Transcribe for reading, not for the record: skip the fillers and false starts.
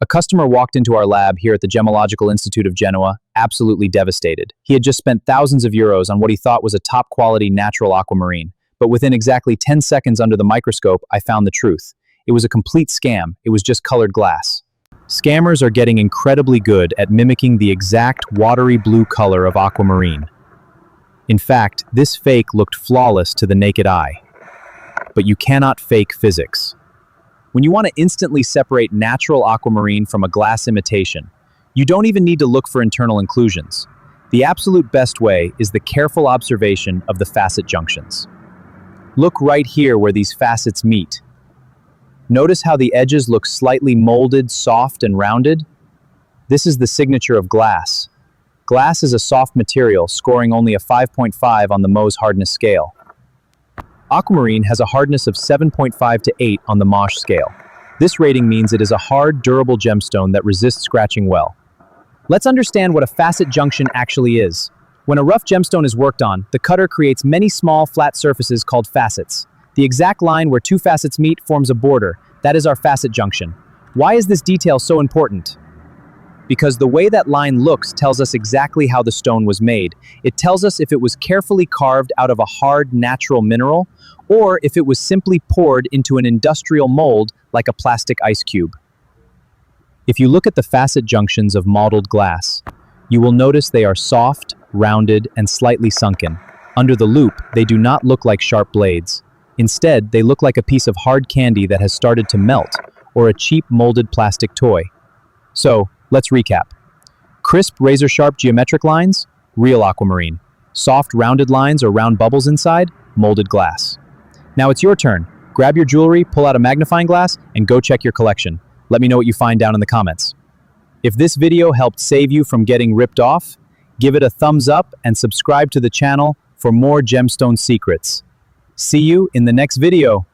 customer walked into our lab here at the Gemological Institute of Genoa, absolutely devastated. He had just spent thousands of euros on what he thought was a top-quality natural aquamarine, but within exactly 10 seconds under the microscope, I found the truth. It was a complete scam. It was just colored glass. Scammers are getting incredibly good at mimicking the exact watery blue color of aquamarine. In fact, this fake looked flawless to the naked eye. But you cannot fake physics. When you want to instantly separate natural aquamarine from a glass imitation, you don't even need to look for internal inclusions. The absolute best way is the careful observation of the facet junctions. Look right here where these facets meet. Notice how the edges look slightly molded, soft, and rounded? This is the signature of glass. Glass is a soft material, scoring only a 5.5 on the Mohs hardness scale. Aquamarine has a hardness of 7.5 to 8 on the Mohs scale. This rating means it is a hard, durable gemstone that resists scratching well. Let's understand what a facet junction actually is. When a rough gemstone is worked on, the cutter creates many small, flat surfaces called facets. The exact line where two facets meet forms a border. That is our facet junction. Why is this detail so important? Because the way that line looks tells us exactly how the stone was made. It tells us if it was carefully carved out of a hard, natural mineral, or if it was simply poured into an industrial mold like a plastic ice cube. If you look at the facet junctions of modeled glass, you will notice they are soft, rounded, and slightly sunken. Under the loupe, they do not look like sharp blades. Instead, they look like a piece of hard candy that has started to melt, or a cheap molded plastic toy. So, let's recap. Crisp, razor-sharp geometric lines? Real aquamarine. Soft, rounded lines or round bubbles inside? Molded glass. Now it's your turn. Grab your jewelry, pull out a magnifying glass, and go check your collection. Let me know what you find down in the comments. If this video helped save you from getting ripped off, give it a thumbs up and subscribe to the channel for more gemstone secrets. See you in the next video.